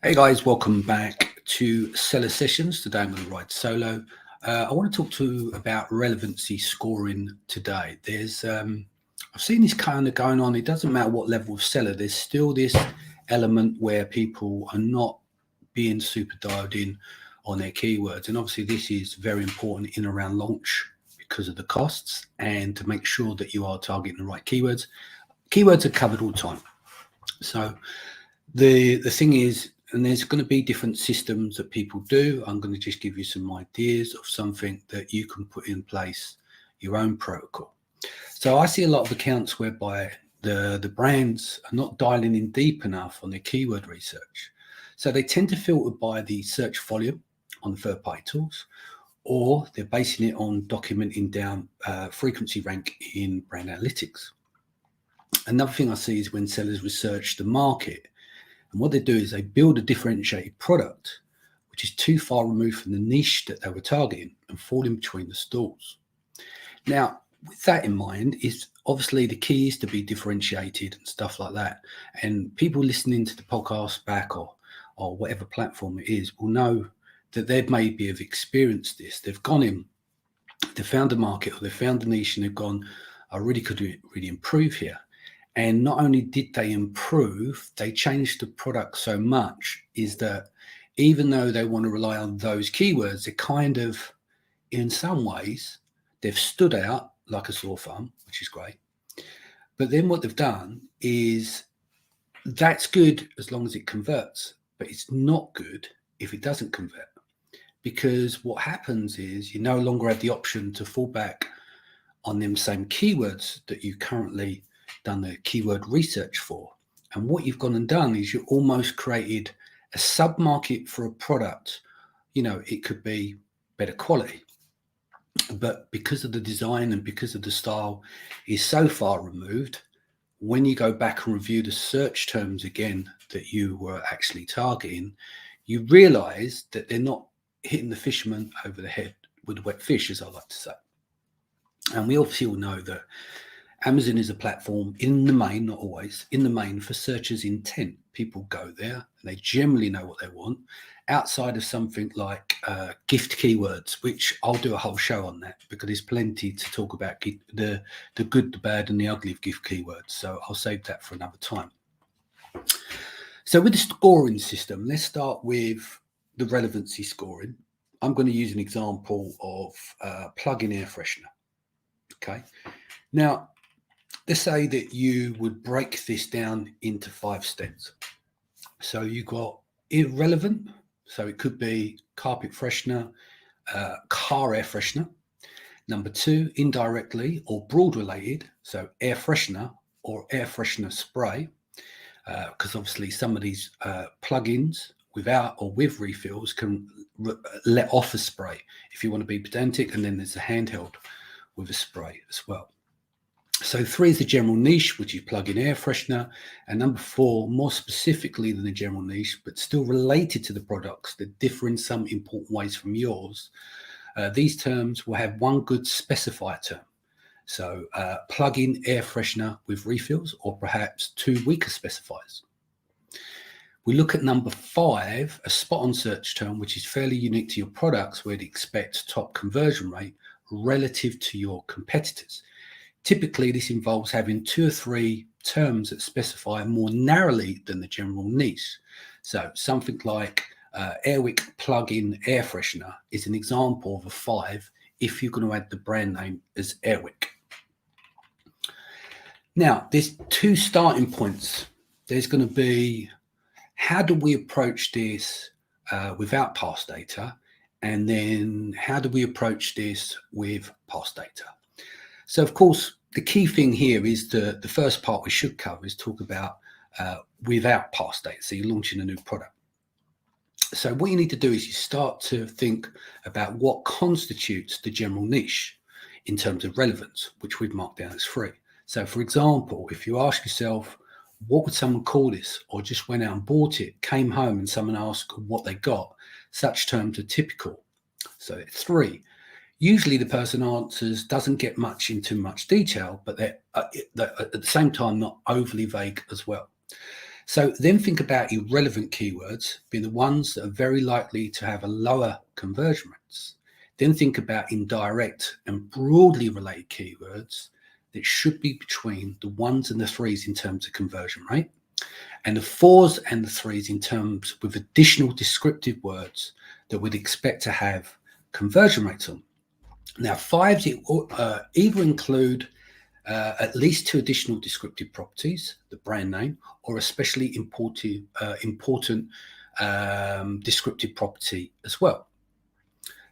Hey guys, welcome back to Seller Sessions. Today I'm going to ride solo. I want to talk about relevancy scoring today. I've seen this kind of going on. It doesn't matter what level of seller. There's still this element where people are not being super dialed in on their keywords, and obviously this is very important in around launch because of the costs and to make sure that you are targeting the right keywords. Keywords are covered all the time. So the thing is, and there's going to be different systems that people do. I'm going to just give you some ideas of something that you can put in place, your own protocol. So I see a lot of accounts whereby the brands are not dialing in deep enough on their keyword research. So they tend to filter by the search volume on the third-party tools, or they're basing it on documenting down frequency rank in brand analytics. Another thing I see is when sellers research the market, and what they do is they build a differentiated product, which is too far removed from the niche that they were targeting and fall in between the stalls. Now, with that in mind, is obviously the key is to be differentiated and stuff like that. And people listening to the podcast back or whatever platform it is will know that they maybe have experienced this. They've gone in, they've found a market or they've found a niche and they've gone, I really could really improve here. And not only did they improve, they changed the product so much is that even though they want to rely on those keywords, they kind of, in some ways, they've stood out like a sore thumb, which is great. But then what they've done is that's good as long as it converts, but it's not good if it doesn't convert. Because what happens is you no longer have the option to fall back on them same keywords that you currently done the keyword research for. And what you've gone and done is you almost created a sub-market for a product. You know, it could be better quality, but because of the design and because of the style is so far removed, when you go back and review the search terms again that you were actually targeting, you realize that they're not hitting the fisherman over the head with a wet fish, as I like to say. And we obviously all know that Amazon is a platform in the main, not always, in the main for searchers' intent. People go there and they generally know what they want outside of something like gift keywords, which I'll do a whole show on that because there's plenty to talk about the good, the bad and the ugly of gift keywords. So I'll save that for another time. So with the scoring system, let's start with the relevancy scoring. I'm going to use an example of plug-in air freshener. Okay. Now, let's say that you would break this down into 5 steps. So you've got irrelevant. So it could be carpet freshener, car air freshener. Number 2, indirectly or broad related. So air freshener or air freshener spray. Because obviously some of these plugins without or with refills can let off a spray if you want to be pedantic. And then there's a handheld with a spray as well. So 3 is the general niche, which is plug-in air freshener. And number 4, more specifically than the general niche, but still related to the products that differ in some important ways from yours. These terms will have one good specifier term. So plug-in air freshener with refills, or perhaps 2 weaker specifiers. We look at number 5, a spot-on search term, which is fairly unique to your products, where it expects top conversion rate relative to your competitors. Typically, this involves having 2 or 3 terms that specify more narrowly than the general niche. So something like Airwick plug-in air freshener is an example of a 5 if you're going to add the brand name as Airwick. Now, there's 2 starting points. There's going to be, how do we approach this without past data? And then how do we approach this with past data? So, of course, the key thing here is the first part we should cover is talk about without past data. So you're launching a new product. So what you need to do is you start to think about what constitutes the general niche in terms of relevance, which we've marked down as 3. So, for example, if you ask yourself, what would someone call this? Or just went out and bought it, came home and someone asked what they got, such terms are typical. So 3. Usually the person answers doesn't get much into much detail, but they're at the same time not overly vague as well. So then think about irrelevant keywords being the ones that are very likely to have a lower conversion rates. Then think about indirect and broadly related keywords that should be between the 1s and the 3s in terms of conversion rate, and the 4s and the 3s in terms with additional descriptive words that we'd expect to have conversion rates on. Now, 5s either include at least 2 additional descriptive properties, the brand name, or especially important descriptive property as well.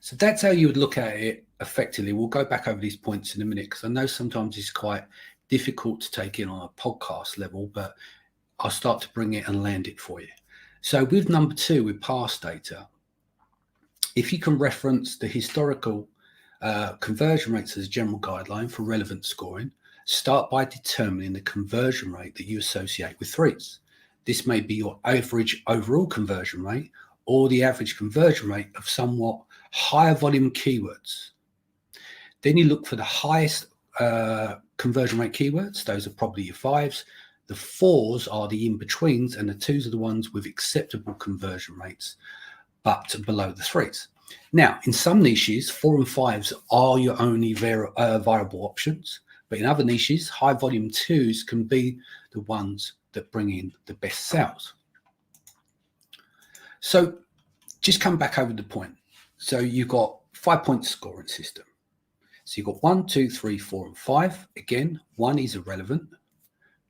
So that's how you would look at it effectively. We'll go back over these points in a minute, because I know sometimes it's quite difficult to take in on a podcast level, but I'll start to bring it and land it for you. So with number 2, with past data, if you can reference the historical conversion rates as a general guideline for relevant scoring, start by determining the conversion rate that you associate with 3s. This may be your average overall conversion rate or the average conversion rate of somewhat higher volume keywords. Then you look for the highest conversion rate keywords. Those are probably your 5s. The 4s are the in-betweens, and the 2s are the ones with acceptable conversion rates, but below the 3s. Now, in some niches, 4 and 5s are your only viable options. But in other niches, high volume 2s can be the ones that bring in the best sales. So just come back over the point. So you've got 5-point scoring system. So you've got 1, 2, 3, 4, and 5. Again, 1 is irrelevant.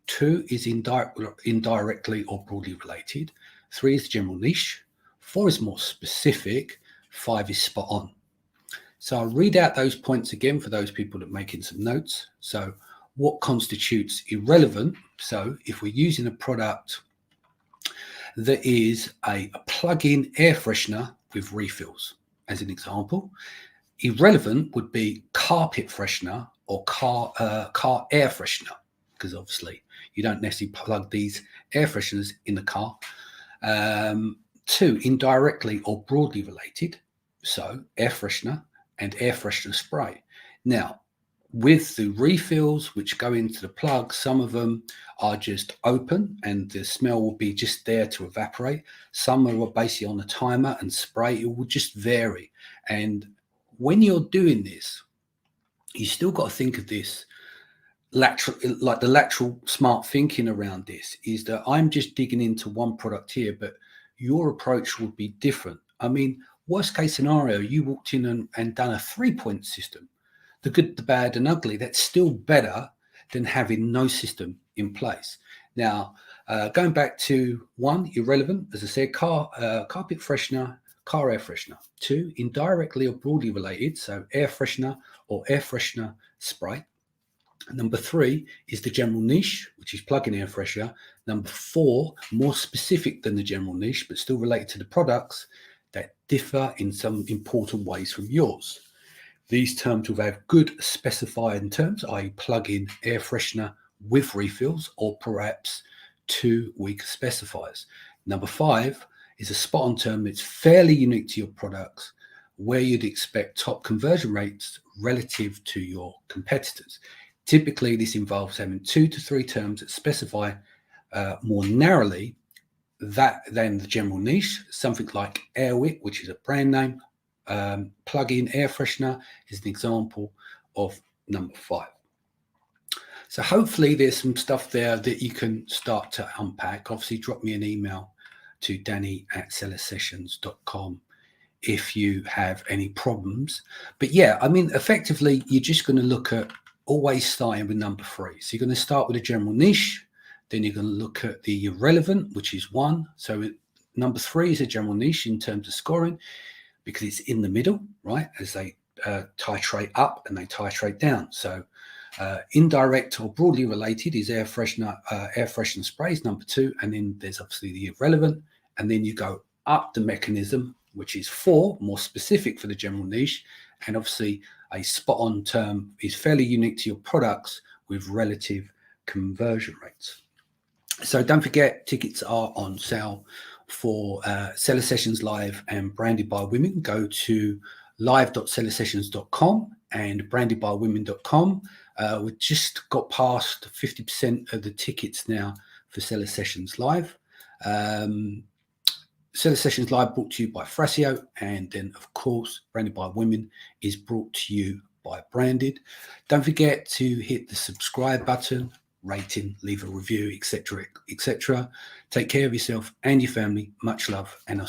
2 is indirectly or broadly related. 3 is general niche. 4 is more specific. 5 is spot on. So I'll read out those points again for those people that are making some notes. So what constitutes irrelevant? So if we're using a product that is a plug-in air freshener with refills, as an example, irrelevant would be carpet freshener or car air freshener, because obviously you don't necessarily plug these air fresheners in the car. 2, indirectly or broadly related. So air freshener and air freshener spray. Now, with the refills which go into the plug, some of them are just open and the smell will be just there to evaporate. Some are basically on a timer and spray. It will just vary. And when you're doing this, you still got to think of this lateral, like the lateral smart thinking around this is that I'm just digging into one product here, but your approach would be different. I mean, worst case scenario, you walked in and done a 3-point system, the good, the bad, and ugly. That's still better than having no system in place. Now, going back to 1, irrelevant, as I said, carpet freshener, car air freshener. 2, indirectly or broadly related, so air freshener or air freshener spray. Number 3 is the general niche, which is plug-in air freshener. Number 4, more specific than the general niche, but still related to the products that differ in some important ways from yours. These terms will have good specified terms, i.e. plug-in air freshener with refills, or perhaps 2 weaker specifiers. Number 5 is a spot-on term that's fairly unique to your products, where you'd expect top conversion rates relative to your competitors. Typically, this involves having 2 to 3 terms that specify more narrowly than the general niche. Something like Airwick, which is a brand name, plug-in air freshener is an example of number 5. So hopefully there's some stuff there that you can start to unpack. Obviously, drop me an email to danny@sellersessions.com if you have any problems. But yeah, I mean, effectively, you're just going to look at always starting with number 3. So you're going to start with a general niche. Then you're going to look at the irrelevant, which is 1. So number 3 is a general niche in terms of scoring because it's in the middle, right? As they titrate up and they titrate down. So indirect or broadly related is air freshener sprays, number 2. And then there's obviously the irrelevant. And then you go up the mechanism, which is 4, more specific for the general niche. And obviously a spot-on term is fairly unique to your products with relative conversion rates. So don't forget, tickets are on sale for Seller Sessions Live and Branded by Women. Go to live.sellersessions.com and brandedbywomen.com. We've just got past 50% of the tickets now for Seller Sessions Live. Seller Sessions Live brought to you by Thrasio, and then, of course, Branded by Women is brought to you by Branded. Don't forget to hit the subscribe button, rating, leave a review, etc., etc. Take care of yourself and your family. Much love, and I'll